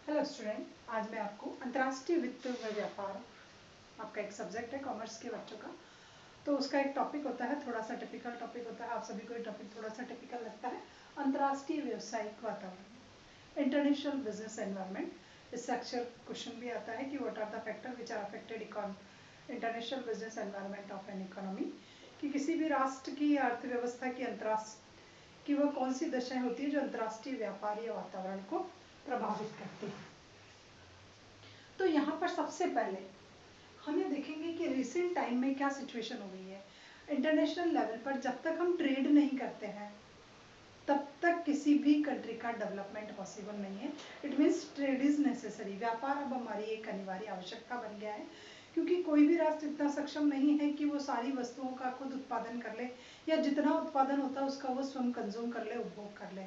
Hello student, आज मैं आपको अंतर्राष्ट्रीय वित्त व व्यापार, आपका एक सब्जेक्ट है कॉमर्स के बच्चों का, तो उसका एक टॉपिक होता है, थोड़ा सा टिपिकल टॉपिक होता है। आप सभी को ये टॉपिक थोड़ा सा टिपिकल लगता है। अंतर्राष्ट्रीय व्यावसायिक वातावरण, इंटरनेशनल बिजनेस एनवायरनमेंट। इससे अक्सर क्वेश्चन भी आता है कि what are the factor which are affected international business environment of an economy, कि किसी भी राष्ट्र की अर्थव्यवस्था की कि वह कौन सी दशाएं होती है जो अंतर्राष्ट्रीय व्यापार या वातावरण को प्रभावित करती है। तो यहाँ पर सबसे पहले हम ये देखेंगे कि रिसेंट टाइम में क्या सिचुएशन हो गई है। इंटरनेशनल लेवल पर जब तक हम ट्रेड नहीं करते हैं तब तक किसी भी कंट्री का डेवलपमेंट पॉसिबल नहीं है। It means trade is necessary. व्यापार अब हमारी एक अनिवार्य आवश्यकता बन गया है, क्योंकि कोई भी राष्ट्र इतना सक्षम नहीं है कि वो सारी वस्तुओं का खुद उत्पादन कर ले, या जितना उत्पादन होता है उसका वो स्वयं कंज्यूम कर ले, उपभोग कर ले।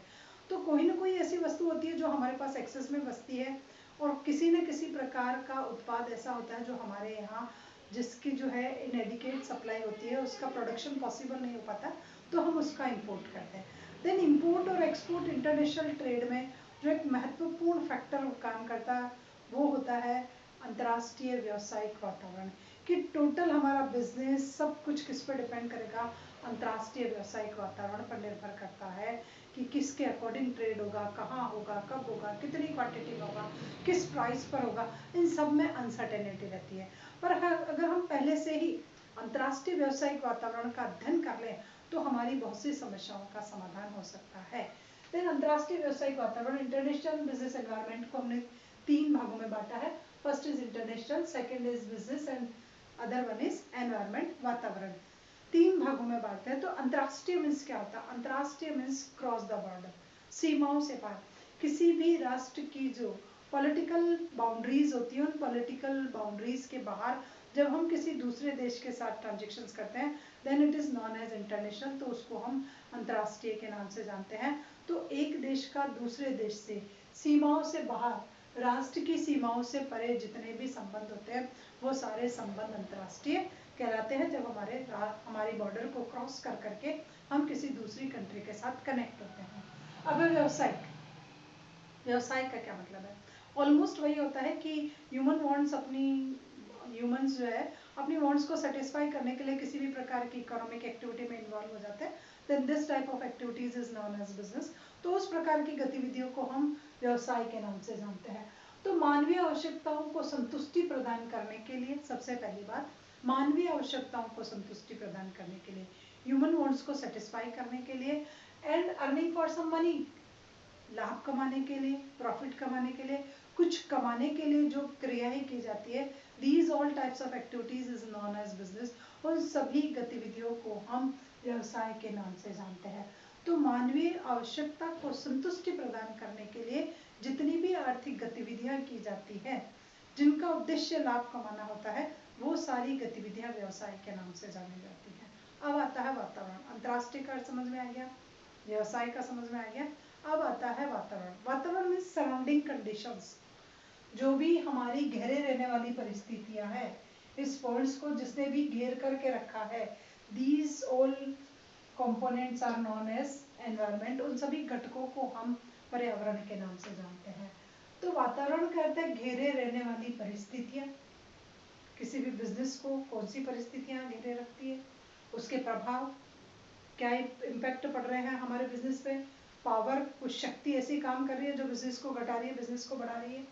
तो कोई ना कोई ऐसी वस्तु होती है जो हमारे पास एक्सेस में बचती है, और किसी न किसी प्रकार का उत्पाद ऐसा होता है जो हमारे यहाँ जिसकी जो है इनएडिकेट सप्लाई होती है, उसका प्रोडक्शन पॉसिबल नहीं हो पाता, तो हम उसका इंपोर्ट करते हैं। देन इंपोर्ट और एक्सपोर्ट इंटरनेशनल ट्रेड में जो एक महत्वपूर्ण फैक्टर काम करता है वो होता है अंतर्राष्ट्रीय व्यावसायिक वातावरण। कि टोटल हमारा बिजनेस सब कुछ किस पर डिपेंड करेगा, अंतर्राष्ट्रीय व्यावसायिक वातावरण पर निर्भर करता है कि किसके अकॉर्डिंग ट्रेड होगा, कहाँ होगा, कब होगा, कितनी क्वांटिटी में होगा, किस प्राइस पर होगा। इन सब में अनसर्टेनिटी रहती है। पर अगर हम पहले से ही अंतर्राष्ट्रीय व्यावसायिक वातावरण का अध्ययन कर लें तो हमारी बहुत सी समस्याओं का समाधान हो सकता है। देन अंतर्राष्ट्रीय व्यावसायिक वातावरण, इंटरनेशनल बिजनेस एनवायरनमेंट को हमने 3 भागों में बांटा है। First is international, second is business and other one is environment, वातावरण। 3 भागों में बांटते हैं। तो अंतर्राष्ट्रीय मीन्स क्या होता है? अंतर्राष्ट्रीय मीन्स क्रॉस द बॉर्डर, सीमाओं से पार। किसी भी राष्ट्र की जो पॉलिटिकल बाउंड्रीज होती है, उन पॉलिटिकल बाउंड्रीज के बाहर जब हम किसी दूसरे देश के साथ ट्रांजेक्शन्स करते हैं then it is known as international, तो उसको हम अंतर्राष्ट्रीय के नाम से जानते हैं। तो एक देश का दूसरे देश से सीमाओं से बाहर, राष्ट्र की सीमाओं से परे जितने भी संबंध होते हैं वो सारे संबंध अंतर्राष्ट्रीय कहलाते हैं, जब हमारी बॉर्डर को क्रॉस कर करके हम किसी दूसरी कंट्री के साथ कनेक्ट होते हैं। अब व्यावसायिक, व्यवसाय का क्या मतलब है? ऑलमोस्ट वही होता है कि ह्यूमंस जो है अपनी वांट्स को सेटिस्फाई करने के लिए किसी भी प्रकार की इकोनॉमिक एक्टिविटी में इन्वॉल्व हो जाते हैं। Then this type of activities is known as business. तो उस प्रकार की गतिविधियों को हम व्यवसाय के नाम से जानते हैं। तो मानवीय आवश्यकताओं को संतुष्टि प्रदान करने के लिए, सबसे पहली बात, मानवीय आवश्यकताओं को संतुष्टि प्रदान करने के लिए, ह्यूमन वांट्स को सेटिस्फाई करने के लिए, and earning for some money, लाभ कमाने के लिए, प्रॉफिट कमाने के लिए, कुछ कमाने के लिए जो क्रियाएं की जाती है, these all types of activities is known as business. उन सभी गतिविधियों को हम व्यवसाय के नाम से जानते हैं। तो मानवीय आवश्यकता को संतुष्टि प्रदान करने के लिए जितनी भी आर्थिक गतिविधियां की जाती हैं जिनका उद्देश्य लाभ कमाना होता है, वो सारी गतिविधियां व्यवसाय के नाम से जानी जाती हैं। अब आता है वातावरण। अंतर्राष्ट्रीय का समझ में आ गया, व्यवसाय का समझ में आ गया। अब आता है वातावरण। वातावरण मीन्स सराउंडिंग कंडीशंस, जो भी हमारी घेरे रहने वाली परिस्थितियां हैं, इस वर्ल्ड को जिसने भी घेर करके रखा है, these all components are known as environment. उन सभी घटकों को हम पर्यावरण के नाम से जानते हैं। तो वातावरण का अर्थ है घेरे रहने वाली परिस्थितियां। किसी भी बिजनेस को कौन सी परिस्थितियां घेरे रखती है, उसके प्रभाव, क्या इम्पैक्ट पड़ रहे हैं हमारे बिजनेस पे, पावर, कुछ शक्ति ऐसी काम कर रही है जो बिजनेस को घटा रही है, बिजनेस को बढ़ा रही है,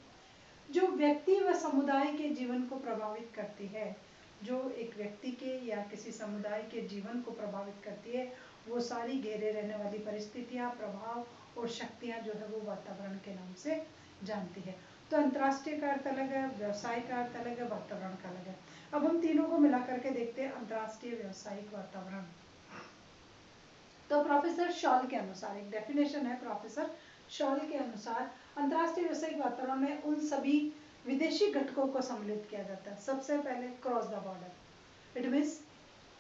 जो व्यक्ति व समुदाय के जीवन को प्रभावित करती है, जो एक व्यक्ति के या किसी समुदाय के जीवन को प्रभावित करती है, वो सारी घेरे रहने वाली परिस्थितियां, प्रभाव और शक्तियां जो है वो वातावरण के नाम से जानती है। तो अंतर्राष्ट्रीय का अर्थ अलग है, व्यवसाय का अर्थ अलग है, वातावरण का अलग है। अब हम तीनों को मिला करके देखते हैं अंतर्राष्ट्रीय व्यावसायिक वातावरण। तो प्रोफेसर शॉल के अनुसार, एक डेफिनेशन है प्रोफेसर शॉल के अनुसार, अंतर्राष्ट्रीय व्यावसायिक वातावरण में उन सभी विदेशी घटकों को सम्मिलित किया जाता है। सबसे पहले cross the border, it means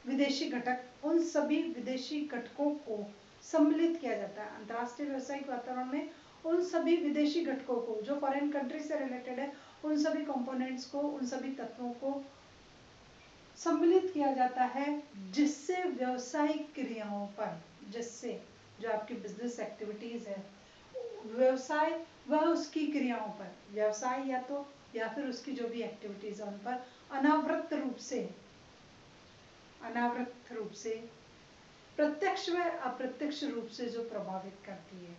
विदेशी घटक, उन सभी विदेशी घटकों को सम्मिलित किया जाता है। अंतर्राष्ट्रीय व्यावसायिक वातावरण में उन सभी विदेशी घटकों को जो फॉरेन कंट्री से रिलेटेड है, उन सभी कंपोनेंट्स को, उन सभी तत्वों को सम्मिलित किया जाता है, जिससे व्यावसायिक क्रियाओं पर, जिससे जो आपकी बिजनेस एक्टिविटीज है व्यवसाय वह उसकी क्रियाओं पर, व्यवसाय या फिर उसकी जो भी एक्टिविटीज है उन पर अनावृत रूप से प्रत्यक्ष व अप्रत्यक्ष रूप से जो प्रभावित करती है।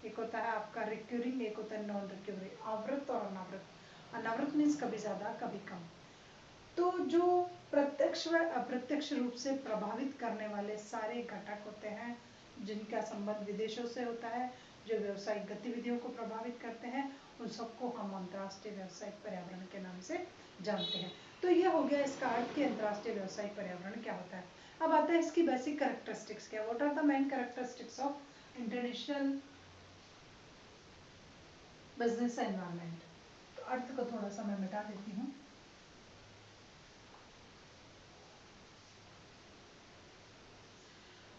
एक होता है आपका रिक्यूरिंग, एक होता है नॉन रिक्यूरिंग, आवृत और अनावृत। अनावृत मीन्स कभी ज्यादा कभी कम। तो जो प्रत्यक्ष व अप्रत्यक्ष रूप से प्रभावित करने वाले सारे घटक होते हैं जिनका संबंध विदेशों से होता है, जो व्यावसायिक गतिविधियों को प्रभावित करते हैं, उन सबको हम अंतर्राष्ट्रीय व्यावसायिक पर्यावरण के नाम से जानते हैं। तो यह हो गया इसका अर्थ कि अंतर्राष्ट्रीय व्यावसायिक पर्यावरण क्या होता है। अब आता है इसकी बेसिक कैरेक्टरिस्टिक्स क्या, what are the main characteristics of international business environment. तो अर्थ को थोड़ा सा मैं मिटा देती हूँ।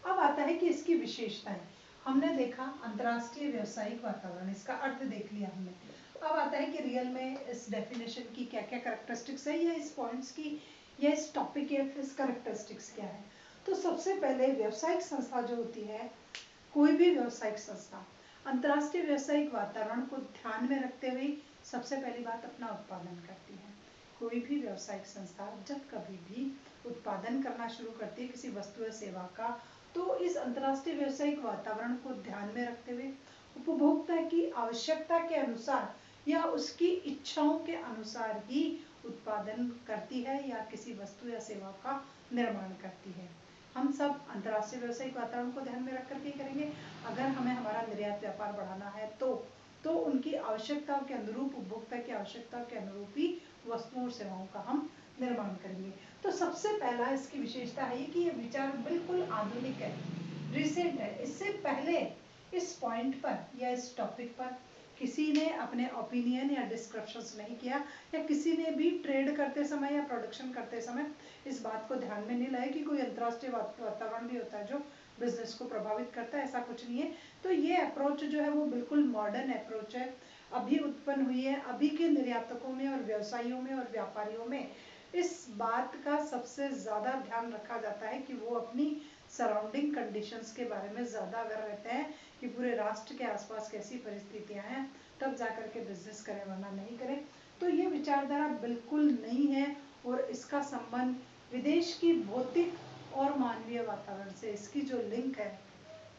अब आता है कि इसकी विशेषताएं। हमने देखा अंतर्राष्ट्रीय व्यावसायिक वातावरण, इसका अर्थ देख लिया हमने। अब आता है कि रियल में इस डेफिनेशन की क्या क्या कैरेक्टरिस्टिक्स है, या इस पॉइंट्स की, या इस टॉपिक के इस कैरेक्टरिस्टिक्स क्या है। तो सबसे पहले व्यावसायिक संस्था जो होती है, कोई भी व्यावसायिक संस्था अंतर्राष्ट्रीय व्यावसायिक वातावरण को ध्यान में रखते हुए सबसे पहली बात अपना उत्पादन करती है। कोई भी व्यावसायिक संस्था जब कभी भी उत्पादन करना शुरू करती है किसी वस्तु या सेवा का, तो इस अंतर्राष्ट्रीय व्यावसायिक वातावरण को ध्यान में रखते हुए उपभोक्ता की आवश्यकता के अनुसार या उसकी इच्छाओं के अनुसार ही उत्पादन करती है या किसी वस्तु या सेवा का निर्माण करती है। हम सब अंतर्राष्ट्रीय व्यावसायिक वातावरण को ध्यान में रख करके करेंगे। अगर हमें हमारा निर्यात व्यापार बढ़ाना है तो उनकी आवश्यकताओं के अनुरूप, उपभोक्ता की आवश्यकताओं के अनुरूप ही वस्तुओं और सेवाओं का हम निर्माण करेंगे। तो सबसे पहला इसकी विशेषता है कि ये विचार बिल्कुल आधुनिक है, रिसेंट है। इससे पहले इस पॉइंट पर या इस टॉपिक पर किसी ने अपने ओपिनियन या डिस्क्रिप्शंस नहीं किया, या किसी ने भी ट्रेड करते समय या प्रोडक्शन करते समय इस बात को ध्यान में नहीं लाया कि कोई अंतर्राष्ट्रीय वातावरण भी होता है जो बिजनेस को प्रभावित करता है। ऐसा कुछ नहीं है। तो ये अप्रोच जो है वो बिल्कुल मॉडर्न अप्रोच है, अभी उत्पन्न हुई है। अभी के निर्यातकों में और व्यवसायियों में और व्यापारियों में इस बात का सबसे ज्यादा ध्यान रखा जाता है कि वो अपनी सराउंडिंग कंडीशंस के बारे में ज्यादा अगर रहते हैं कि पूरे राष्ट्र के आसपास कैसी परिस्थितियां हैं, तब जाकर के बिजनेस करें, वरना नहीं करें। तो ये विचारधारा बिल्कुल नहीं है और इसका संबंध विदेश की भौतिक और मानवीय वातावरण से, इसकी जो लिंक है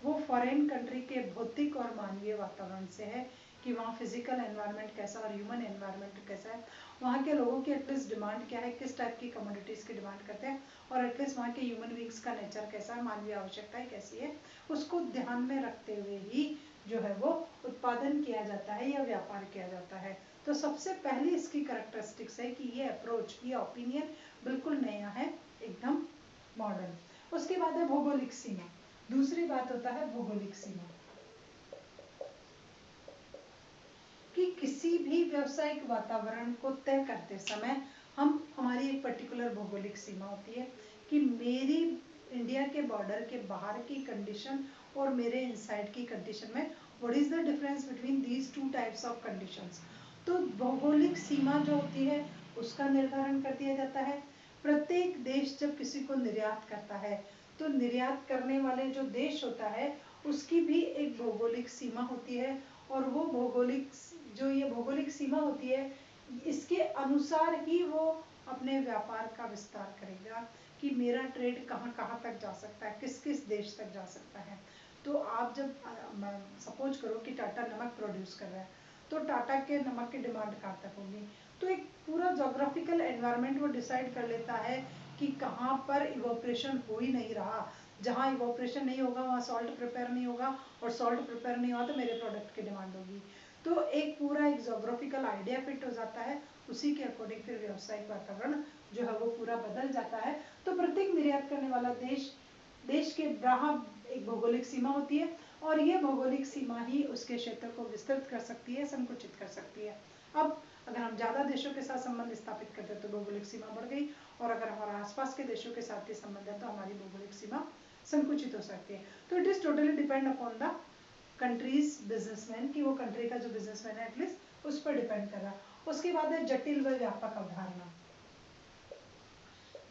वो फॉरेन कंट्री के भौतिक और मानवीय वातावरण से है कि वहाँ फिजिकल एनवायरनमेंट कैसा और ह्यूमन एनवायरनमेंट कैसा है, वहाँ के लोगों की एटलीस्ट डिमांड क्या है, किस टाइप की कमोडिटीज़ की डिमांड करते हैं, और एटलीस्ट वहाँ के ह्यूमन बींग्स का नेचर कैसा है, मानवीय आवश्यकताएं कैसी है, उसको ध्यान में रखते हुए ही जो है वो उत्पादन किया जाता है या व्यापार किया जाता है। तो सबसे पहली इसकी कैरेक्टरिस्टिक्स है कि ये अप्रोच, ये ओपिनियन बिल्कुल नया है, एकदम मॉडर्न। उसके बाद है भौगोलिक सीमा। दूसरी बात होता है भौगोलिक सीमा, कि किसी भी व्यावसायिक वातावरण को तय करते समय हमारी एक पर्टिकुलर भौगोलिक सीमा होती है कि मेरी इंडिया के बॉर्डर के बाहर की कंडीशन और मेरे इनसाइड की कंडीशन में what is the difference between these two types of conditions. तो भौगोलिक सीमा जो होती है उसका निर्धारण कर दिया जाता है। प्रत्येक देश जब किसी को निर्यात करता है तो निर्यात करने वाले जो देश होता है उसकी भी एक भौगोलिक सीमा होती है, और वो भौगोलिक जो ये भौगोलिक सीमा होती है इसके अनुसार ही वो अपने व्यापार का विस्तार करेगा कि मेरा ट्रेड कहाँ कहाँ तक जा सकता है, किस किस देश तक जा सकता है। तो आप जब सपोज करो कि टाटा नमक प्रोड्यूस कर रहा है, तो टाटा के नमक की डिमांड कहाँ तक होगी, तो एक पूरा जोग्राफिकल एनवायरनमेंट वो डिसाइड कर लेता है कि कहाँ पर इवोपरेशन हो ही नहीं रहा, जहाँ इवोपरेशन नहीं होगा वहाँ सॉल्ट प्रिपेयर नहीं होगा, और सॉल्ट प्रिपेयर नहीं हुआ तो मेरे प्रोडक्ट की डिमांड होगी। तो एक पूरा एक जोग्राफिकल आइडिया फिट हो जाता है, उसी के अकॉर्डिंग फिर व्यावसायिक वातावरण जो है वो पूरा बदल जाता है। तो प्रत्येक निर्यात करने वाला देश के बाहर एक भौगोलिक सीमा होती है, और ये भौगोलिक सीमा ही उसके क्षेत्र को विस्तृत कर सकती है, संकुचित कर सकती है। अब अगर हम ज्यादा देशों के साथ संबंध स्थापित करते हैं तो भौगोलिक सीमा बढ़ गई, और अगर हमारा आसपास के देशों के साथ ही संबंध है तो हमारी भौगोलिक सीमा संकुचित हो सकती है। तो it is totally depend upon the countries businessman, कि वो कंट्री का जो बिजनेसमैन है एटलीस्ट उस पर डिपेंड कर रहा है। उसके बाद है जटिल व व्यापक अवधारणा।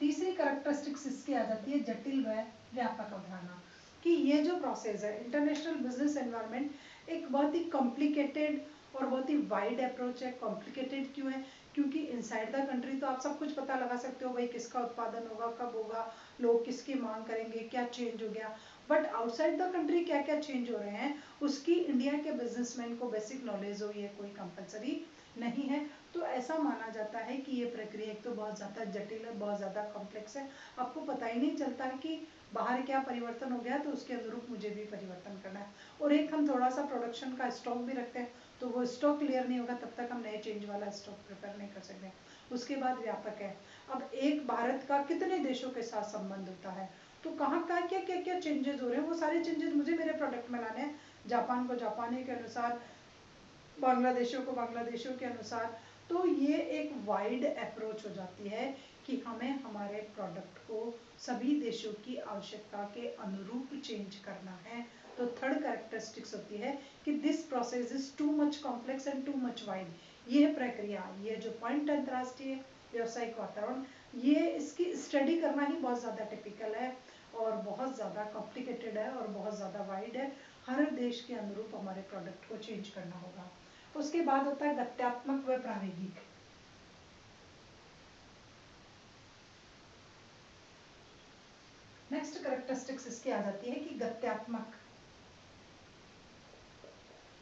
तीसरी कैरेक्टरिस्टिक्स इसकी आ जाती है जटिल व व्यापक अवधारणा, कि ये जो प्रोसेस है इंटरनेशनल बिजनेस एनवायरनमेंट एक बहुत ही कॉम्प्लिकेटेड और बहुत ही वाइड अप्रोच है। कॉम्प्लिकेटेड क्यों है? क्योंकि इनसाइड द कंट्री तो आप सब कुछ पता लगा सकते हो, भाई किसका उत्पादन होगा, कब होगा, लोग किसकी मांग करेंगे, क्या चेंज हो गया। बट आउटसाइड द कंट्री क्या क्या चेंज हो रहे हैं उसकी इंडिया के बिजनेसमैन को बेसिक नॉलेज हो, ये कोई कंपलसरी नहीं है। तो ऐसा माना जाता है कि ये प्रक्रिया एक तो बहुत ज़्यादा जटिल है, बहुत ज़्यादा कॉम्प्लेक्स है, आपको पता ही नहीं चलता है कि बाहर क्या परिवर्तन हो गया तो उसके अनुरूप मुझे भी परिवर्तन करना है। और एक हम थोड़ा सा प्रोडक्शन का स्टॉक भी रखते हैं, तो वो स्टॉक क्लियर नहीं होगा तब तक हम नए चेंज वाला स्टॉक प्रिपेयर नहीं कर सकते। उसके बाद व्यापक है, अब एक भारत का कितने देशों के साथ संबंध होता है, तो कहाँ का क्या क्या क्या चेंजेस हो रहे हैं, वो सारे चेंजेस मुझे मेरे प्रोडक्ट में लाने हैं। जापान को जापानी के अनुसार, बांग्लादेशों को बांग्लादेशों के अनुसार। तो ये एक वाइड अप्रोच हो जाती है कि हमें हमारे प्रोडक्ट को सभी देशों की आवश्यकता के अनुरूप चेंज करना है। तो थर्ड कैरेक्टरिस्टिक्स होती है कि this process is too much complex and too much wide. ये प्रक्रिया, ये जो पॉइंट अंतर्राष्ट्रीय व्यावसायिक वातावरण, ये इसकी स्टडी करना ही बहुत ज़्यादा टिपिकल है और बहुत ज़्यादा कॉम्प्लिकेटेड है और बहुत ज़्यादा वाइड है। हर देश के अनुरूप हमारे प्रोडक्ट को चेंज करना होगा। उसके बाद होता है गत्यात्मक व प्रावेगिक। नेक्स्ट कैरेक्टरिस्टिक्स इसकी आ जाती है कि गत्यात्मक,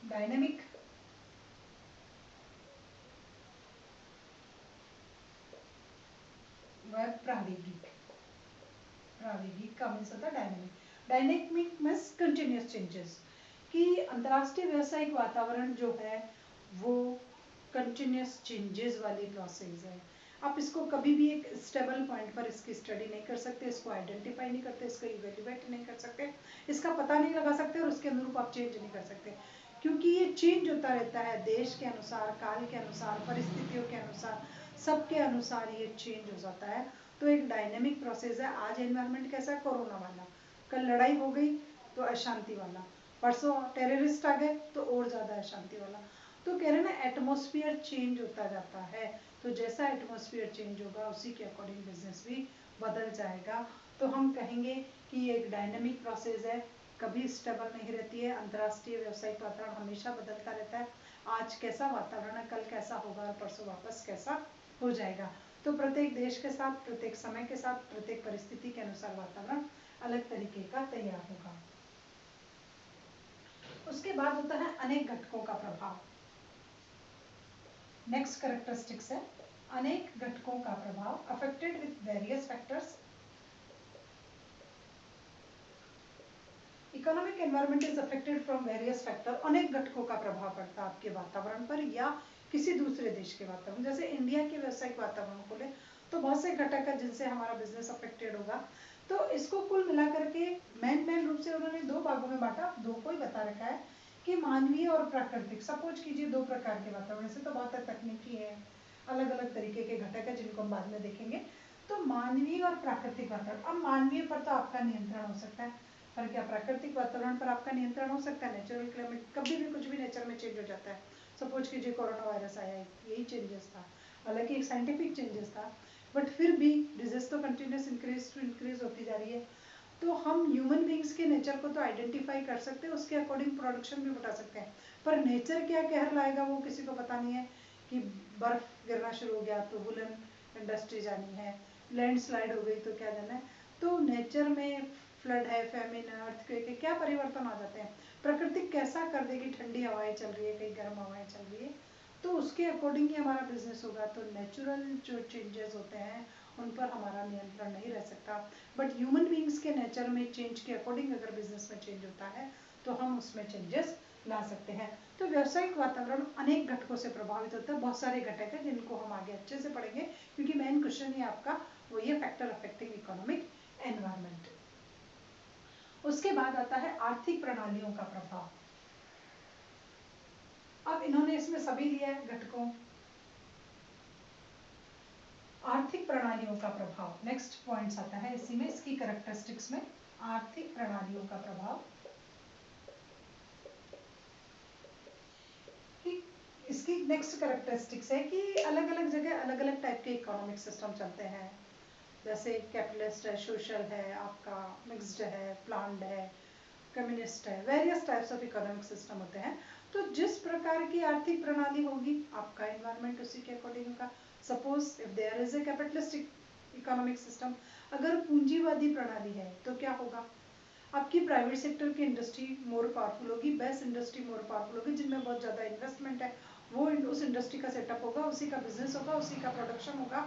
डायनेमिक, व प्रावेगिक। प्रावेगिक का मीन्स होता है dynamic. Dynamic means continuous changes, कि अंतर्राष्ट्रीय व्यावसायिक वातावरण जो है वो कंटिन्यूस चेंजेस वाली प्रोसेस है। आप इसको कभी भी एक स्टेबल पॉइंट पर इसकी स्टडी नहीं कर सकते, इसको आइडेंटिफाई नहीं करते, इसको इवेल्युएट नहीं कर सकते, इसका पता नहीं लगा सकते और उसके अनुरूप आप चेंज नहीं कर सकते, क्योंकि ये चेंज होता रहता है देश के अनुसार, काल के अनुसार, परिस्थितियों के अनुसार, सबके अनुसार ये चेंज हो जाता है। तो एक डायनेमिक प्रोसेस है। आज एनवायरनमेंट कैसा है, कोरोना वाला, कल लड़ाई हो गई तो अशांति वाला, परसों टेररिस्ट आ गए तो और ज़्यादा अशांति वाला। तो कह रहे ना एटमॉस्फेयर चेंज होता जाता है, तो जैसा एटमॉस्फेयर चेंज होगा उसी के अकॉर्डिंग बिजनेस भी बदल जाएगा। तो हम कहेंगे कि ये एक डायनेमिक प्रोसेस है, कभी स्टेबल नहीं रहती है। अंतर्राष्ट्रीय व्यावसायिक वातावरण हमेशा बदलता रहता है, आज कैसा वातावरण है कल कैसा होगा और परसों वापस कैसा हो जाएगा। तो प्रत्येक देश के साथ, प्रत्येक समय के साथ, प्रत्येक परिस्थिति के अनुसार वातावरण अलग तरीके का तैयार होगा। उसके बाद होता है अनेक घटकों का प्रभाव। नेक्स्ट कैरेक्टरिस्टिक्स है अनेक घटकों का प्रभाव, affected with various factors. Economic environment is affected from various factor. अनेक घटकों का प्रभाव पड़ता है आपके वातावरण पर या किसी दूसरे देश के वातावरण। जैसे इंडिया के व्यावसायिक वातावरण को ले तो बहुत से घटक है जिनसे हमारा बिजनेस अफेक्टेड होगा। तो इसको कुल मिलाकर के मेन रूप से उन्होंने दो भागों में बांटा, दो को ही बता रखा है कि मानवीय और प्राकृतिक। सपोज कीजिए दो प्रकार के वातावरण से, तो बहुत तकनीकी है, अलग अलग तरीके के घटक है जिनको हम बाद में देखेंगे। तो मानवीय और प्राकृतिक वातावरण, अब मानवीय पर तो आपका नियंत्रण हो सकता है, पर क्या प्राकृतिक वातावरण पर आपका नियंत्रण हो सकता है? नेचुरल क्लाइमेट कभी भी कुछ भी नेचर में चेंज हो जाता है। सपोज कीजिए कोरोना वायरस आया, यही चेंजेस था, हालांकि एक साइंटिफिक चेंजेस था, बट फिर भी डिजीज तो कंटिन्यूस इंक्रीज होती जा रही है। तो हम ह्यूमन बींग्स के नेचर को तो आइडेंटिफाई कर सकते हैं, उसके अकॉर्डिंग प्रोडक्शन भी बढ़ा सकते हैं, पर नेचर क्या कहर लाएगा वो किसी को पता नहीं है। कि बर्फ गिरना शुरू हो गया तो वुलन इंडस्ट्री जानी है, लैंडस्लाइड हो गई तो क्या जाना है। तो नेचर में फ्लड है, फेमिन, अर्थक्वेक है, क्या परिवर्तन आ जाते हैं। प्रकृति कैसा कर देगी, ठंडी हवाएं चल रही है, कहीं गर्म हवाएं चल रही है, तो उसके अकॉर्डिंग ही हमारा बिजनेस होगा। तो नेचुरल जो चेंजेस होते हैं उन पर हमारा नियंत्रण नहीं रह सकता, बट ह्यूमन बींग्स के नेचर में चेंज के अकॉर्डिंग अगर बिजनेस में चेंज होता है तो हम उसमें चेंजेस ला सकते हैं। तो व्यावसायिक वातावरण अनेक घटकों से प्रभावित होता है, बहुत सारे घटक है जिनको हम आगे अच्छे से पढ़ेंगे, क्योंकि मेन क्वेश्चन ही आपका वो ये फैक्टर अफेक्टिंग इकोनॉमिक एनवायरनमेंट। उसके बाद आता है आर्थिक प्रणालियों का प्रभाव। अब इन्होंने इसमें सभी लिया है घटकों। आर्थिक प्रणालियों का प्रभाव नेक्स्ट पॉइंट्स आता है इसी में, इसकी कैरेक्टरिस्टिक्स में आर्थिक प्रणालियों का प्रभाव। इसकी नेक्स्ट कैरेक्टरिस्टिक्स है कि अलग अलग जगह अलग अलग टाइप के इकोनॉमिक सिस्टम चलते हैं। जैसे कैपिटलिस्ट है, सोशल है, आपका मिक्स्ड है, प्लान्ड है, कम्युनिस्ट है, various types of economic system होते हैं। तो जिस प्रकार की आर्थिक प्रणाली होगी आपका एनवायरनमेंट उसी के अकॉर्डिंग होगा। Suppose if there is a capitalistic economic system, अगर पूंजीवादी प्रणाली है तो क्या होगा, आपकी प्राइवेट सेक्टर की इंडस्ट्री मोर पावरफुल होगी, बेस्ट इंडस्ट्री मोर पावरफुल होगी, जिनमें बहुत ज़्यादा इन्वेस्टमेंट है, वो उस इंडस्ट्री का सेटअप होगा, उसी का बिजनेस होगा, उसी का प्रोडक्शन होगा,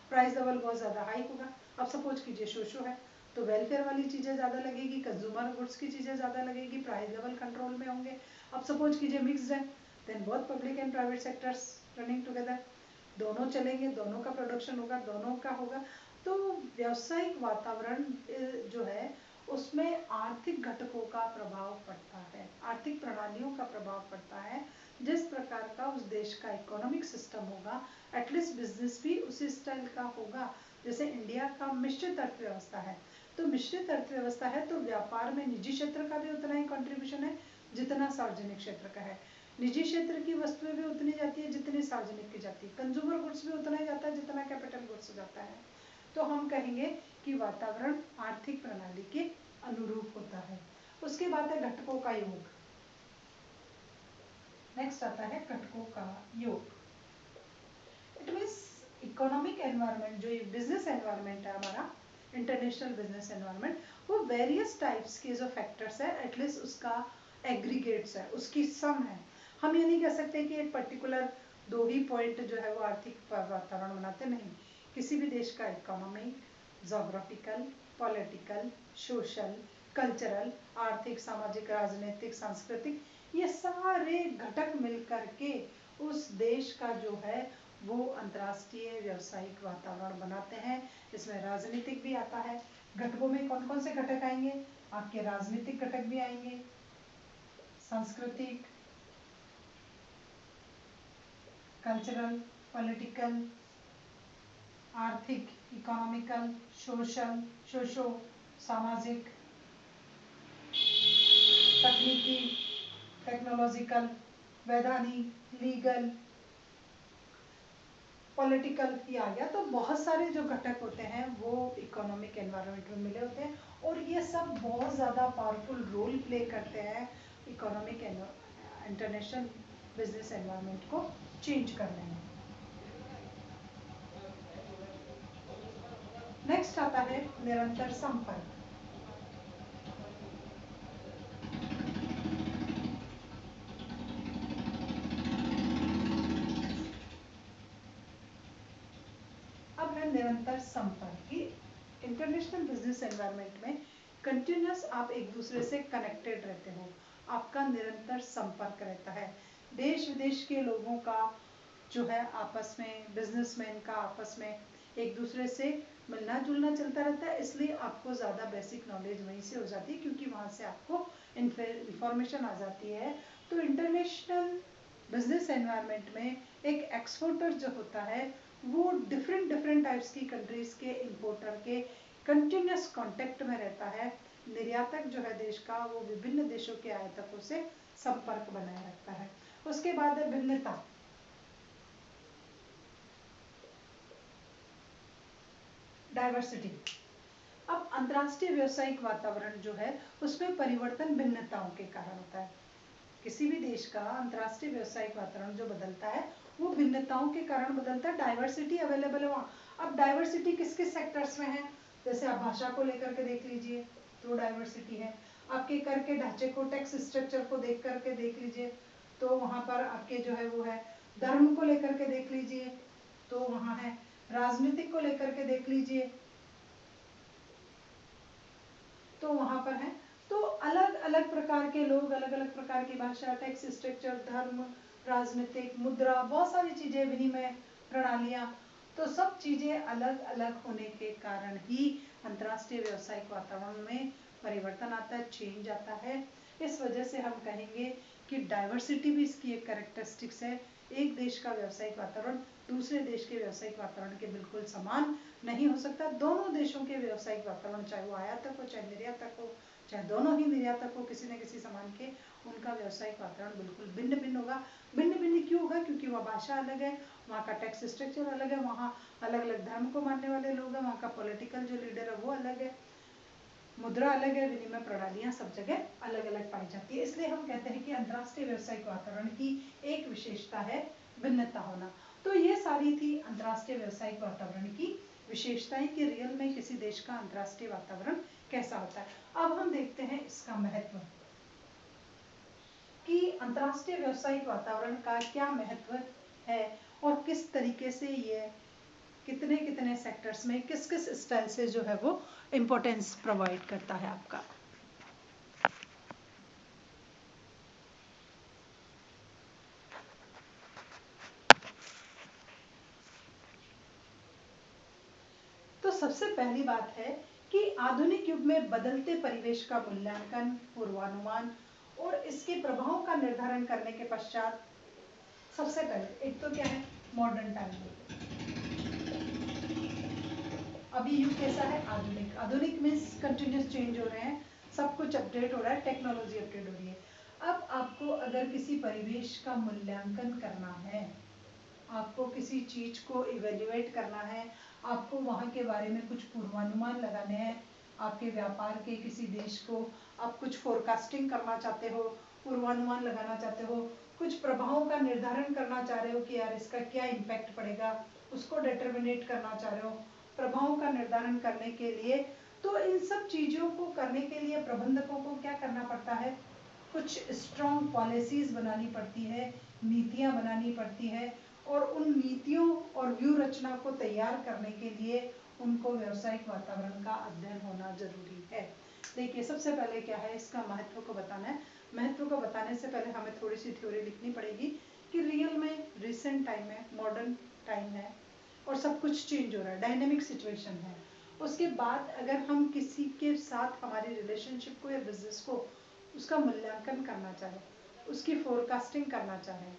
प्राइस लेवल बहुत ज़्यादा हाई होगा। अब सपोज कीजिए शोशो है तो वेलफेयर वाली चीज़ें ज़्यादा लगेगी, कंज्यूमर गुड्स की चीज़ें ज़्यादा लगेगी, प्राइस लेवल कंट्रोल में होंगे। अब सपोज कीजिए मिक्सड है, then both public and private sectors running together, दोनों चलेंगे, दोनों का प्रोडक्शन होगा, दोनों का होगा। तो व्यावसायिक वातावरण जो है उसमें आर्थिक घटकों का प्रभाव पड़ता है, आर्थिक प्रणालियों का प्रभाव पड़ता है। जिस प्रकार का उस देश का इकोनॉमिक सिस्टम होगा, एटलीस्ट बिजनेस भी उसी स्टाइल का होगा। जैसे इंडिया का मिश्रित अर्थव्यवस्था है, तो मिश्रित अर्थव्यवस्था है तो व्यापार में निजी क्षेत्र का भी उतना ही कंट्रीब्यूशन है जितना सार्वजनिक क्षेत्र का है। निजी क्षेत्र की वस्तुएं भी उतनी जाती है जितनी सार्वजनिक की जाती है, कंज्यूमर गुड्स भी उतना ही जाता है जितना कैपिटल गुड्स जाता है। तो हम कहेंगे कि वातावरण आर्थिक प्रणाली के अनुरूप होता है। उसके बाद है घटकों का योग। नेक्स्ट आता है घटकों का योग। इट मीन्स इकोनॉमिक एनवायरनमेंट, जो बिजनेस एनवायरनमेंट है हमारा, इंटरनेशनल बिजनेस एनवायरनमेंट, वो वेरियस टाइप्स के जो फैक्टर्स है, एटलीस्ट उसका एग्रीगेट्स है, उसकी सम है। हम ये नहीं कह सकते कि एक पर्टिकुलर दो ही पॉइंट जो है वो आर्थिक वातावरण बनाते, नहीं। किसी भी देश का economic, geographical, political, social, cultural, आर्थिक, सामाजिक, राजनीतिक, सांस्कृतिक, ये सारे घटक मिलकर के उस देश का जो है वो अंतर्राष्ट्रीय व्यावसायिक वातावरण बनाते हैं। इसमें राजनीतिक भी आता है। घटकों में कौन कौन से घटक आएंगे, आपके राजनीतिक घटक भी आएंगे, सांस्कृतिक, कल्चरल, पॉलिटिकल, आर्थिक, इकोनॉमिकल, सोशल, सोशो, सामाजिक, तकनीकी, टेक्नोलॉजिकल, वैधानिक, लीगल, पॉलिटिकल ही आ गया। तो बहुत सारे जो घटक होते हैं वो इकोनॉमिक एनवायरनमेंट में मिले होते हैं, और ये सब बहुत ज़्यादा पावरफुल रोल प्ले करते हैं इकोनॉमिक इंटरनेशनल बिजनेस एनवायरनमेंट को चेंज करने में। नेक्स्ट आता है निरंतर संपर्क। अब है निरंतर संपर्क की इंटरनेशनल बिजनेस एनवायरनमेंट में कंटिन्यूस आप एक दूसरे से कनेक्टेड रहते हो, आपका निरंतर संपर्क रहता है। देश विदेश के लोगों का जो है आपस में, बिजनेसमैन का आपस में एक दूसरे से मिलना जुलना चलता रहता है, इसलिए आपको ज़्यादा बेसिक नॉलेज वहीं से हो जाती है, क्योंकि वहाँ से आपको इंफॉर्मेशन आ जाती है। तो इंटरनेशनल बिजनेस एनवायरनमेंट में एक एक्सपोर्टर जो होता है वो डिफरेंट डिफरेंट टाइप्स की कंट्रीज के इंपोर्टर के कंटिन्यूस कांटेक्ट में रहता है। निर्यातक जो है देश का, वो विभिन्न देशों के आयातकों से संपर्क बनाए रखता है। उसके बाद है भिन्नता, डाइवर्सिटी। अब अंतर्राष्ट्रीय व्यावसायिक वातावरण जो है उसमें परिवर्तन भिन्नताओं के कारण होता है। किसी भी देश का अंतर्राष्ट्रीय व्यावसायिक वातावरण जो बदलता है वो भिन्नताओं के कारण बदलता है, डाइवर्सिटी अवेलेबल है वहाँ। अब डाइवर्सिटी किस किस सेक्टर्स में है, जैसे आप भाषा को लेकर के देख लीजिए तो डाइवर्सिटी है, आपके कर के ढांचे को, टैक्स स्ट्रक्चर को देख करके देख लीजिए तो वहाँ पर आपके जो है वो है, धर्म को लेकर के देख लीजिए तो वहाँ है, राजनीतिक को लेकर के देख लीजिए तो वहाँ पर है। तो अलग अलग प्रकार के लोग, अलग अलग प्रकार की भाषा, टैक्स स्ट्रक्चर, धर्म, राजनीतिक, मुद्रा, बहुत सारी चीजें, विनिमय प्रणालियां, तो सब चीजें अलग अलग होने के कारण ही अंतर्राष्ट्रीय व्यावसायिक वातावरण में परिवर्तन आता है, चेंज आता है। इस वजह से हम कहेंगे कि डाइवर्सिटी भी इसकी एक कैरेक्टरिस्टिक्स है। एक देश का व्यावसायिक वातावरण दूसरे देश के व्यावसायिक वातावरण के बिल्कुल समान नहीं हो सकता। दोनों देशों के व्यावसायिक वातावरण, चाहे वो आयातक हो चाहे निर्यातक हो, चाहे दोनों ही निर्यातक हो किसी न किसी सामान के, उनका व्यावसायिक वातावरण बिल्कुल भिन्न भिन्न होगा। भिन्न भिन्न क्यों होगा, क्योंकि वहाँ भाषा अलग है, वहाँ का टैक्स स्ट्रक्चर अलग है, वहाँ अलग अलग धर्म को मानने वाले लोग हैं, वहाँ का पॉलिटिकल जो लीडर है वो अलग है, मुद्रा अलग है, विनिमय प्रणालियां सब जगह अलग अलग पाई जाती है। इसलिए हम कहते हैं कि अंतर्राष्ट्रीय व्यावसायिक वातावरण की एक विशेषता है भिन्नता होना। तो ये सारी थी अंतर्राष्ट्रीय व्यावसायिक वातावरण की विशेषताएं कि रियल में किसी देश का अंतर्राष्ट्रीय वातावरण कैसा होता है। अब हम देखते हैं इसका महत्व कि अंतर्राष्ट्रीय व्यावसायिक वातावरण का क्या महत्व है और किस तरीके से ये कितने कितने सेक्टर्स में किस किस स्टाइल से जो है वो इम्पोर्टेंस प्रोवाइड करता है आपका। तो सबसे पहली बात है कि आधुनिक युग में बदलते परिवेश का मूल्यांकन, पूर्वानुमान और इसके प्रभाव का निर्धारण करने के पश्चात सबसे पहले एक तो क्या है मॉडर्न टाइम। अभी युग कैसा है आधुनिक। आधुनिक मीन्स कंटिन्यूस चेंज हो रहे हैं, सब कुछ अपडेट हो रहा है, टेक्नोलॉजी अपडेट हो रही है। अब आपको अगर किसी परिवेश का मूल्यांकन करना है, आपको किसी चीज को इवेल्युएट करना है, आपको वहां के बारे में कुछ पूर्वानुमान लगाने हैं, आपके व्यापार के किसी देश को आप कुछ फोरकास्टिंग करना चाहते हो, पूर्वानुमान लगाना चाहते हो, कुछ प्रभावों का निर्धारण करना चाह रहे हो कि यार इसका क्या इम्पैक्ट पड़ेगा, उसको डिटर्मिनेट करना चाह रहे हो, प्रभावों का निर्धारण करने के लिए। तो इन सब चीजों को करने के लिए प्रबंधकों को क्या करना पड़ता है, कुछ स्ट्रॉन्ग पॉलिसीज बनानी पड़ती है, नीतियां बनानी पड़ती है, और उन नीतियों और व्यू रचना को तैयार करने के लिए उनको व्यावसायिक वातावरण का अध्ययन होना जरूरी है। देखिए सबसे पहले क्या है, इसका महत्व को बताना है। महत्व को बताने से पहले हमें थोड़ी सी थ्योरी लिखनी पड़ेगी कि रियल में रिसेंट टाइम है, मॉडर्न टाइम है और सब कुछ चेंज हो रहा है, डायनेमिक सिचुएशन है। उसके बाद अगर हम किसी के साथ हमारी रिलेशनशिप को या बिजनेस को उसका मूल्यांकन करना चाहें, उसकी फोरकास्टिंग करना चाहें,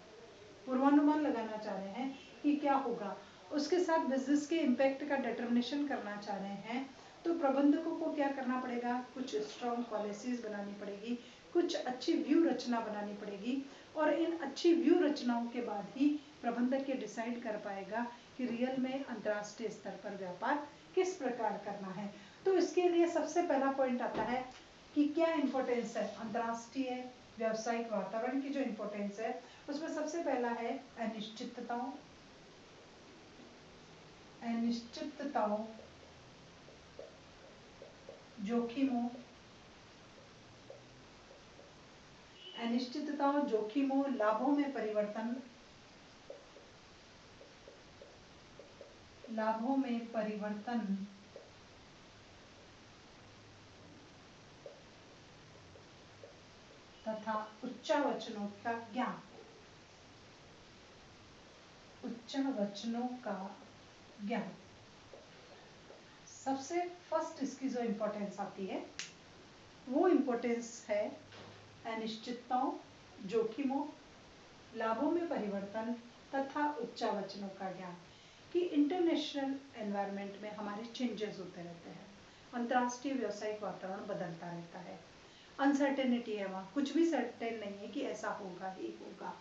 पूर्वानुमान लगाना चाह रहे हैं कि क्या होगा, उसके साथ बिजनेस के इम्पैक्ट का डिटर्मिनेशन करना चाह रहे हैं, तो प्रबंधकों को क्या करना पड़ेगा, कुछ स्ट्रॉन्ग पॉलिसीज बनानी पड़ेगी, कुछ अच्छी व्यू रचना बनानी पड़ेगी, और इन अच्छी व्यू रचनाओं के बाद ही प्रबंधक ये डिसाइड कर पाएगा कि रियल में अंतर्राष्ट्रीय स्तर पर व्यापार किस प्रकार करना है। तो इसके लिए सबसे पहला पॉइंट आता है कि क्या इम्पोर्टेंस है अंतर्राष्ट्रीय व्यावसायिक वातावरण की। जो इम्पोर्टेंस है उसमें सबसे पहला है अनिश्चितताओं, अनिश्चितताओं, जोखिमों, अनिश्चितताओं, जोखिमों, लाभों में परिवर्तन, लाभों में परिवर्तन तथा उच्चावचनों का ज्ञान, उच्चावचनों का ज्ञान। सबसे फर्स्ट इसकी जो इम्पोर्टेंस आती है वो इम्पोर्टेंस है अनिश्चितताओं, जोखिमों, लाभों में परिवर्तन तथा उच्चावचनों का ज्ञान। कि इंटरनेशनल एनवायरनमेंट में हमारे चेंजेस होते रहते हैं, अंतर्राष्ट्रीय व्यावसायिक वातावरण बदलता रहता है, अनसर्टेनिटी है, वहाँ कुछ भी सर्टेन नहीं है कि ऐसा होगा ही होगा।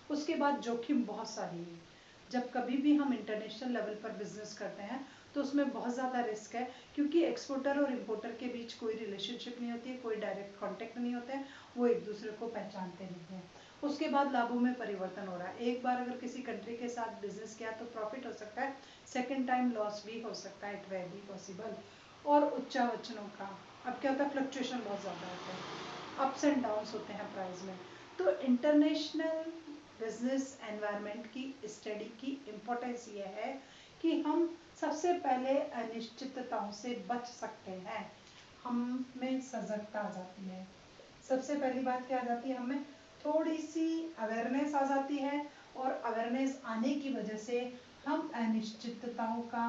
उसके बाद जोखिम बहुत सारी है। जब कभी भी हम इंटरनेशनल लेवल पर बिजनेस करते हैं तो उसमें बहुत ज़्यादा रिस्क है, क्योंकि एक्सपोर्टर और इम्पोर्टर के बीच कोई रिलेशनशिप नहीं होती है, कोई डायरेक्ट कॉन्टेक्ट नहीं होते हैं, वो एक दूसरे को पहचानते नहीं हैं। उसके बाद लाभों में परिवर्तन हो रहा है। एक बार अगर किसी कंट्री के साथ बिजनेस किया तो प्रॉफिट हो सकता है, सेकेंड टाइम लॉस भी हो सकता है, इट वे बी पॉसिबल। और उच्चावचनों का अब क्या होता है, फ्लक्चुएशन बहुत ज़्यादा होता है, अप्स एंड डाउन्स होते हैं प्राइस में। तो इंटरनेशनल बिजनेस एनवायरनमेंट की स्टडी की इम्पोर्टेंस ये है कि हम सबसे पहले अनिश्चितताओं से बच सकते हैं, हम में सजगता आ जाती है। सबसे पहली बात क्या आ जाती है, हमें थोड़ी सी अवेयरनेस आ जाती है, और अवेयरनेस आने की वजह से हम अनिश्चितताओं का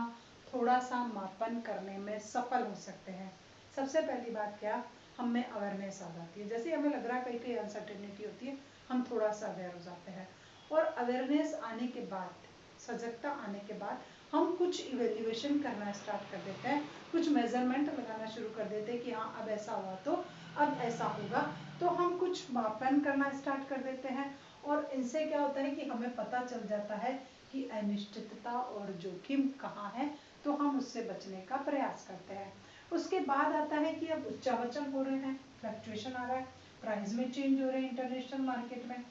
थोड़ा सा मापन करने में सफल हो सकते हैं। सबसे पहली बात क्या, हम में अवेयरनेस आ जाती है। जैसे हमें लग रहा है कहीं कहीं अनसर्टेनिटी होती है, हम थोड़ा सा अवेयर हो जाते हैं, और अवेयरनेस आने के बाद, सजगता आने के बाद हम कुछ इवेल्युएशन करना स्टार्ट कर देते हैं, कुछ मेजरमेंट लगाना शुरू कर देते हैं कि हाँ अब ऐसा हुआ तो अब ऐसा होगा। तो हम कुछ मापन करना स्टार्ट कर देते हैं, और इनसे क्या होता है कि हमें पता चल जाता है कि अनिश्चितता और जोखिम कहाँ है, तो हम उससे बचने का प्रयास करते हैं। उसके बाद आता है कि अब उच्चावचन हो रहे हैं, फ्लक्चुएशन आ रहा है, प्राइस में चेंज हो रहे हैं इंटरनेशनल मार्केट में।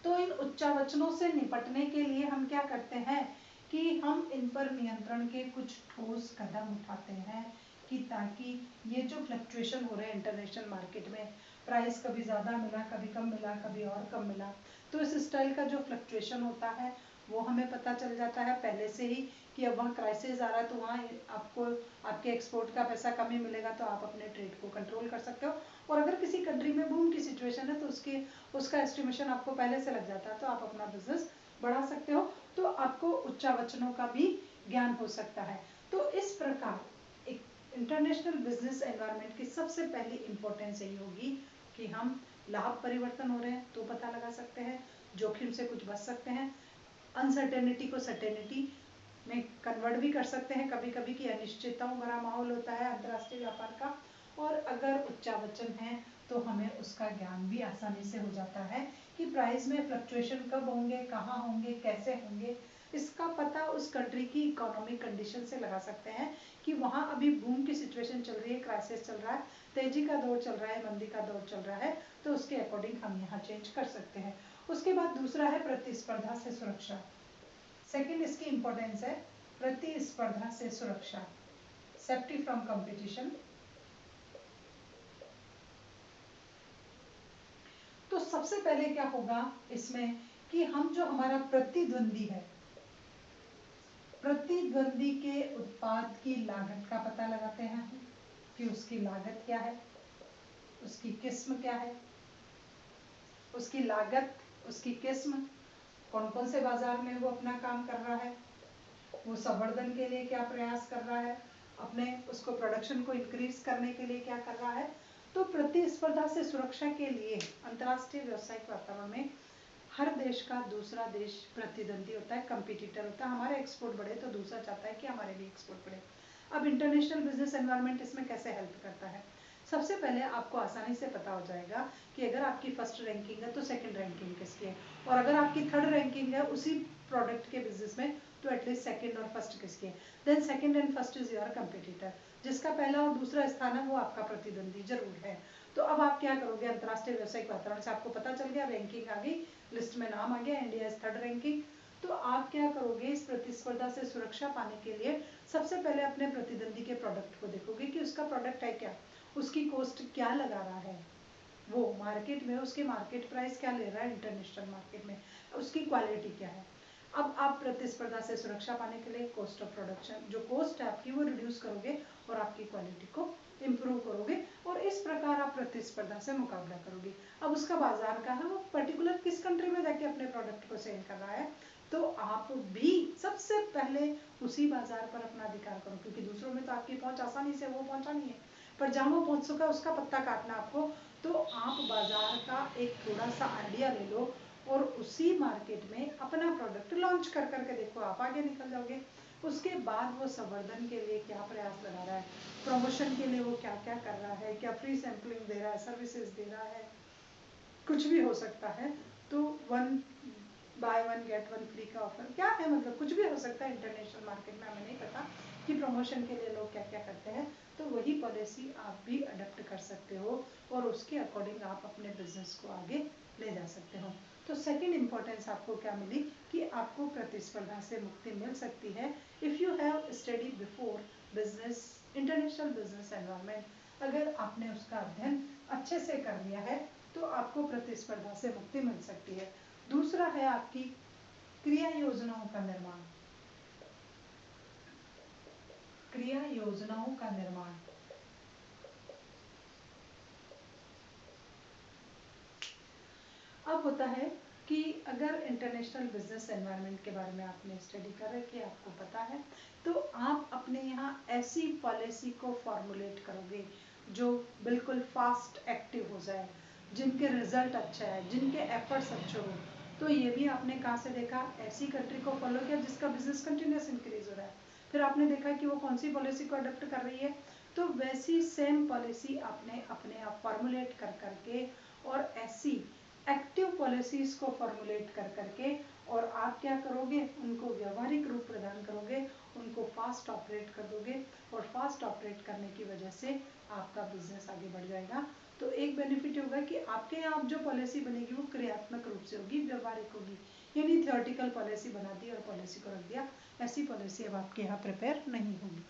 तो इन उच्चावचनों से निपटने के लिए हम क्या करते हैं कि हम इन पर नियंत्रण के कुछ ठोस कदम उठाते हैं कि ताकि ये जो फ्लक्चुएशन हो रहे हैं इंटरनेशनल मार्केट में, प्राइस कभी ज़्यादा मिला, कभी कम मिला, कभी और कम मिला, तो इस स्टाइल का जो फ्लक्चुएशन होता है वो हमें पता चल जाता है पहले से ही कि अब वहाँ क्राइसिस आ रहा है, तो वहाँ आपको आपके एक्सपोर्ट का पैसा कम ही मिलेगा, तो आप अपने ट्रेड को कंट्रोल कर सकते हो। और अगर किसी कंट्री में बूम की सिचुएशन है तो उसका एस्टिमेशन आपको पहले से लग जाता है, तो आप अपना बिजनेस बढ़ा सकते हो। तो आपको उच्चावचनों का भी ज्ञान हो सकता है। तो इस प्रकार एक इंटरनेशनल बिजनेस एनवायरनमेंट की सबसे पहली इंपॉर्टेंस यही होगी कि हम लाभ परिवर्तन हो रहे हैं तो पता लगा सकते हैं, जोखिम से कुछ बच सकते हैं, अनसर्टेनिटी को सर्टेनिटी में कन्वर्ट भी कर सकते हैं कभी कभी कि अनिश्चितताओं भरा माहौल होता है अंतर्राष्ट्रीय व्यापार का। और अगर उच्चावचन है तो हमें उसका ज्ञान भी आसानी से हो जाता है कि प्राइस में फ्लक्चुएशन कब होंगे, कहाँ होंगे, कैसे होंगे। इसका पता उस कंट्री की इकोनॉमिक कंडीशन से लगा सकते हैं कि वहाँ अभी बूम की सिचुएशन चल रही है, क्राइसिस चल रहा है, तेजी का दौर चल रहा है, मंदी का दौर चल रहा है, तो उसके अकॉर्डिंग हम यहाँ चेंज कर सकते हैं। उसके बाद दूसरा है प्रतिस्पर्धा से सुरक्षा। सेकंड इसकी इंपॉर्टेंस है प्रतिस्पर्धा से सुरक्षा, सेफ्टी फ्रॉम कंपटीशन। तो सबसे पहले क्या होगा इसमें कि हम जो हमारा प्रतिद्वंदी है, प्रतिद्वंदी के उत्पाद की लागत का पता लगाते हैं कि उसकी लागत क्या है, उसकी किस्म क्या है, उसकी लागत, उसकी किस्म, कौन कौन से बाजार में वो अपना काम कर रहा है, वो संवर्धन के लिए क्या प्रयास कर रहा है, अपने उसको प्रोडक्शन को इंक्रीज करने के लिए क्या कर रहा है। तो प्रतिस्पर्धा से सुरक्षा के लिए अंतर्राष्ट्रीय व्यावसायिक वातावरण में हर देश का दूसरा देश प्रतिद्वंदी होता है, कंपटीटर होता है। हमारे एक्सपोर्ट बढ़े तो दूसरा चाहता है कि हमारे भी एक्सपोर्ट बढ़े। अब इंटरनेशनल बिजनेस एनवायरनमेंट इसमें कैसे हेल्प करता है। सबसे पहले आपको आसानी से पता हो जाएगा कि अगर आपकी फर्स्ट रैंकिंग है तो सेकंड रैंकिंग किसकी है, और अगर आपकी थर्ड रैंकिंग है उसी प्रोडक्ट के बिजनेस में तो एटलीस्ट सेकंड और फर्स्ट किसकी है। Then second and first is your competitor, जिसका पहला और दूसरा स्थान है वो आपका प्रतिद्वंदी जरूर है। तो अब आप क्या करोगे, अंतर्राष्ट्रीय व्यावसायिक वातावरण से आपको पता चल गया, रैंकिंग आ गई, लिस्ट में नाम आ गया, इंडिया इज थर्ड रैंकिंग। तो आप क्या करोगे, इस प्रतिस्पर्धा से सुरक्षा पाने के लिए सबसे पहले अपने प्रतिद्वंदी के प्रोडक्ट को देखोगे कि उसका प्रोडक्ट है क्या, उसकी कॉस्ट क्या लगा रहा है, वो मार्केट में उसके मार्केट प्राइस क्या ले रहा है इंटरनेशनल मार्केट में, उसकी क्वालिटी क्या है। अब आप प्रतिस्पर्धा से सुरक्षा पाने के लिए कॉस्ट ऑफ प्रोडक्शन, जो कॉस्ट है आपकी वो रिड्यूस करोगे और आपकी क्वालिटी को इम्प्रूव करोगे, और इस प्रकार आप प्रतिस्पर्धा से मुकाबला करोगे। अब उसका बाजार का है, वो पर्टिकुलर किस कंट्री में जाके अपने प्रोडक्ट को सेल कर रहा है, तो आप भी सबसे पहले उसी बाजार पर अपना अधिकार करो, क्योंकि दूसरों में तो आपकी पहुंच आसानी से वो पहुंचा नहीं है, पर जहाँ वो पहुंच चुका है उसका पत्ता काटना आपको। तो आप बाजार का एक थोड़ा सा आइडिया ले लो और उसी मार्केट में अपना प्रोडक्ट लॉन्च कर करके देखो, आप आगे निकल जाओगे। उसके बाद वो संवर्धन के लिए क्या प्रयास लगा रहा है, प्रमोशन के लिए वो क्या क्या कर रहा है, क्या फ्री सैंपलिंग दे रहा है, सर्विसेज दे रहा है, कुछ भी हो सकता है। तो one by one get one free का ऑफर क्या है, मतलब कुछ भी हो सकता है इंटरनेशनल मार्केट में, हमें नहीं पता कि प्रमोशन के लिए लोग क्या क्या करते हैं। तो वही पॉलिसी आप भी अडॉप्ट कर सकते हो और उसके अकॉर्डिंग आप अपने बिजनेस को आगे ले जा सकते हो। तो सेकंड इंपॉर्टेंस आपको क्या मिली कि आपको प्रतिस्पर्धा से मुक्ति मिल सकती है if you have study before business international business environment. अगर आपने उसका अध्ययन अच्छे से कर लिया है तो आपको प्रतिस्पर्धा से मुक्ति मिल सकती है। दूसरा है आपकी क्रिया योजनाओं का निर्माण, क्रिया योजनाओं का निर्माण। अब होता है कि अगर इंटरनेशनल बिजनेस एनवायरनमेंट के बारे में आपने स्टडी कर रखी, आपको पता है, तो आप अपने यहाँ ऐसी पॉलिसी को फॉर्मुलेट करोगे जो बिल्कुल फास्ट एक्टिव हो जाए, जिनके रिजल्ट अच्छा है, जिनके एफर्ट्स अच्छे हो। तो ये भी आपने कहाँ से देखा, ऐसी कंट्री को फॉलो किया जिसका बिजनेस कंटिन्यूस इंक्रीज हो रहा है, फिर आपने देखा कि वो कौन सी पॉलिसी को अडॉप्ट कर रही है, तो वैसी सेम पॉलिसी आपने अपने आप फॉर्मुलेट कर करके और ऐसी एक्टिव पॉलिसीज को फॉर्मुलेट कर करके, और आप क्या करोगे, उनको व्यवहारिक रूप प्रदान करोगे, उनको फास्ट ऑपरेट कर दोगे, और फास्ट ऑपरेट करने की वजह से आपका बिजनेस आगे बढ़ जाएगा। तो एक बेनिफिट होगा कि आपके यहाँ जो पॉलिसी बनेगी वो क्रियात्मक रूप से होगी, व्यवहारिक होगी, यानी थियोरटिकल पॉलिसी बना दी और पॉलिसी को रख दिया, ऐसी पॉलिसी अब आपके यहाँ प्रिपेयर नहीं होगी।